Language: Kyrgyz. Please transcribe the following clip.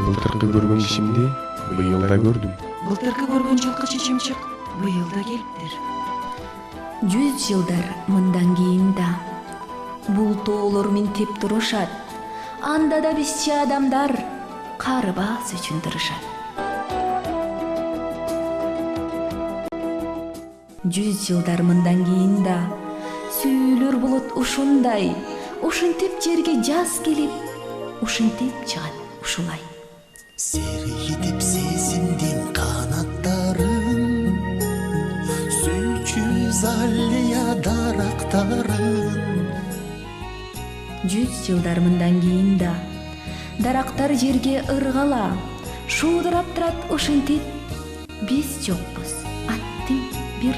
Былтыркы көргөн ишимди быйыл да көрдүм. Былтыркы көргөн жылкы чечимчик быйыл да келиптир. 100 жылдар мындан кийин да бул тоолор минтип турушат. Анда да бизчи адамдар карыбас үчүн тырышат. 100 жылдар мындан кийин да сүйүлөр булут ушундай, ушинтип жерге жаз келип, ушинтип чыгат ушулай. Серийитип сезиндим канаттарын, сүйчү залия дарактарын. 100 жылдар мындан кийин да дарактар жерге ыргала, шуудурап турат ушинтип. Биз жокпуз, аттың бир